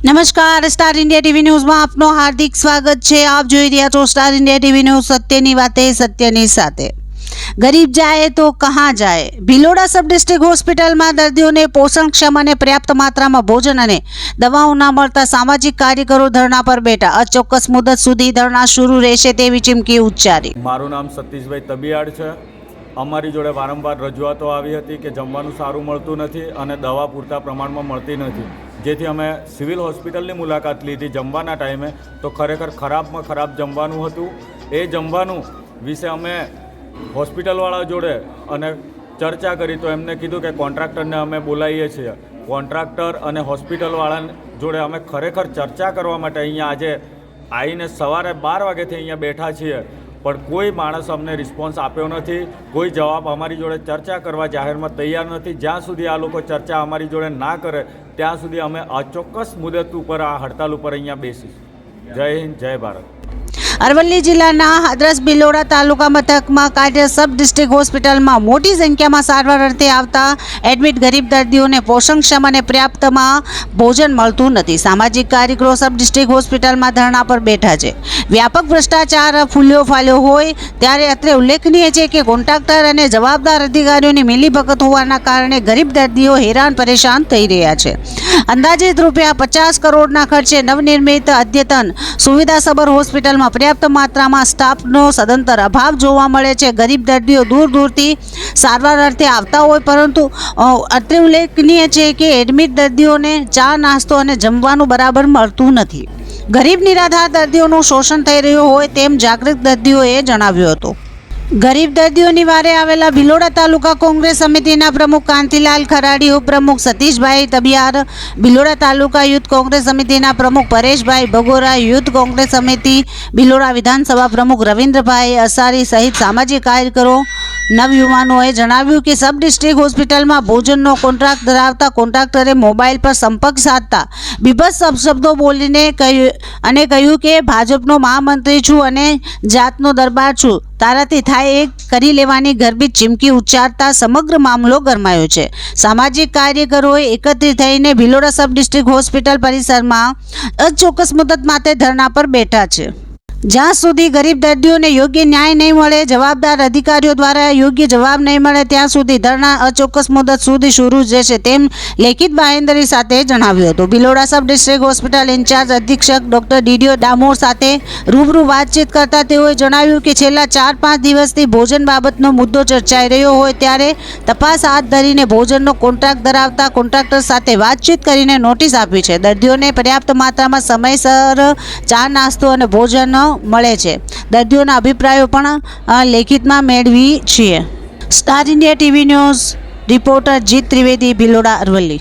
નમસ્કાર, star India TV ન્યૂઝમાં આપનું હાર્દિક સ્વાગત છે। આપ જોઈ રહ્યા છો સ્ટાર ઇન્ડિયા ટીવી ન્યૂઝ, સત્યની વાતે સત્યની સાથે। ગરીબ જાય તો કહાં જાય। ભિલોડા સબ ડિસ્ટ્રિક્ટ હોસ્પિટલમાં દર્દીઓને પોષણક્ષમ અને પર્યાપ્ત માત્રામાં ભોજન અને દવાઓ ન મળતા સામાજિક કાર્યકરો ધરણા પર બેઠા। અચોક્કસ મુદત સુધી ધરણા શરૂ રહેશે તેવી ચીમકી ઉચ્ચારી। મારું નામ સતીશભાઈ તબિયાડ છે। અમારી જોડે વારંવાર રજૂઆતો આવી હતી કે જમવાનું સારું મળતું નથી અને દવા પૂરતા પ્રમાણમાં મળતી નથી, જેથી અમે સિવિલ હોસ્પિટલની મુલાકાત લીધી જમવાના ટાઈમે તો ખરેખર ખરાબમાં ખરાબ જમવાનું હતું। એ જમવાનું વિશે અમે હોસ્પિટલવાળા જોડે અને ચર્ચા કરી તો એમને કીધું કે કોન્ટ્રાક્ટરને અમે બોલાવીએ છીએ। કોન્ટ્રાક્ટર અને હોસ્પિટલવાળા જોડે અમે ખરેખર ચર્ચા કરવા માટે અહીંયા આજે આવીને સવારે 12 વાગ્યાથી અહીંયા બેઠા છીએ, પણ કોઈ માણસ અમને રિસ્પોન્સ આપ્યો નથી, કોઈ જવાબ અમારી જોડે ચર્ચા કરવા જાહેરમાં તૈયાર નથી। જ્યાં સુધી આ લોકો ચર્ચા અમારી જોડે ના કરે ત્યાં સુધી અમે અચોક્કસ મુદત ઉપર આ હડતાલ ઉપર અહીંયા બેસીશું। જય હિન્દ, જય ભારત। અરવલ્લી જિલ્લાના હાથરસ ભિલોડા તાલુકા મથકમાં કાર્ય સબ ડિસ્ટ્રિક્ટ હોસ્પિટલમાં મોટી સંખ્યામાં સારવાર અર્થે આવતા એડમિટ ગરીબ દર્દીઓને પોષણક્ષમ અને પર્યાપ્તમાં ભોજન મળતું નથી। સામાજિક કાર્યકરો સબ ડિસ્ટ્રિક્ટ હોસ્પિટલમાં ધરણા પર બેઠા છે। વ્યાપક ભ્રષ્ટાચાર ફૂલ્યો ફાલ્યો હોય ત્યારે અત્રે ઉલ્લેખનીય છે કે કોન્ટ્રાક્ટર અને જવાબદાર અધિકારીઓની મિલીભગત હોવાના કારણે ગરીબ દર્દીઓ હેરાન પરેશાન થઈ રહ્યા છે। અંદાજિત ₹50 કરોડના ખર્ચે નવનિર્મિત અદ્યતન સુવિધાસભર હોસ્પિટલમાં પર્યાપ્ત માત્રામાં સ્ટાફનો સદંતર અભાવ જોવા મળે છે। ગરીબ દર્દીઓ દૂર દૂરથી સારવાર અર્થે આવતા હોય, પરંતુ અત્રે ઉલ્લેખનીય છે કે એડમિટ દર્દીઓને ચા નાસ્તો અને જમવાનું બરાબર મળતું નથી। ગરીબ નિરાધાર દર્દીઓનું શોષણ થઈ રહ્યું હોય તેમ જાગૃત દર્દીઓએ જણાવ્યું હતું। ગરીબ દર્દીઓની વારે આવેલા ભિલોડા તાલુકા કોંગ્રેસ સમિતિના પ્રમુખ કાંતિલાલ ખરાડી, ઉપપ્રમુખ સતીશભાઈ તબિયાર, ભિલોડા તાલુકા યુથ કોંગ્રેસ સમિતિના પ્રમુખ પરેશભાઈ ભગોરા, યુથ કોંગ્રેસ સમિતિ ભિલોડા વિધાનસભા પ્રમુખ રવિન્દ્રભાઈ અસારી સહિત સામાજિક કાર્યકરો નવયુવાનોએ જણાવ્યું કે સબ ડિસ્ટ્રિક્ટ હોસ્પિટલમાં ભોજનનો કોન્ટ્રાક્ટ ધરાવતા કોન્ટ્રાક્ટરે મોબાઈલ પર સંપર્ક સાધતા બીભત્સ શબ્દો બોલીને કહ્યું કે ભાજપનો મહામંત્રી છું અને જાતનો દરબાર છું, તારાથી થાય એ કરી લેવાની ગર્ભિત ચીમકી ઉચ્ચારતા સમગ્ર મામલો ગરમાયો છે। સામાજિક કાર્યકરોએ એકત્રિત થઈને ભિલોડા સબ ડિસ્ટ્રિક્ટ હોસ્પિટલ પરિસરમાં અચોક્કસ મુદત માટે ધરણા પર બેઠા છે। જ્યાં સુધી ગરીબ દર્દીઓને યોગ્ય ન્યાય નહીં મળે, જવાબદાર અધિકારીઓ દ્વારા યોગ્ય જવાબ નહીં મળે ત્યાં સુધી ધરણા અચોક્કસ મુદત સુધી શરૂ રહેશે તેમ લેખિત બાંહેધરી સાથે જણાવ્યું હતું। Bhiloda sub district hospital in-charge અધિક્ષક ડોક્ટર ડીડીઓ ડામોર સાથે રૂબરૂ વાતચીત કરતા તેઓએ જણાવ્યું કે છેલ્લા 4-5 દિવસથી ભોજન બાબતનો મુદ્દો ચર્ચાઈ રહ્યો હોય ત્યારે તપાસ હાથ ધરીને ભોજનનો કોન્ટ્રાક્ટ ધરાવતા કોન્ટ્રાક્ટર સાથે વાતચીત કરીને નોટિસ આપી છે। દર્દીઓને પર્યાપ્ત માત્રામાં સમયસર ચા નાસ્તો અને ભોજન મળે છે। દર્દીઓના અભિપ્રાયો પણ લેખિતમાં મેળવી છીએ। Star India TV news reporter જીત ત્રિવેદી, ભિલોડા, અરવલ્લી।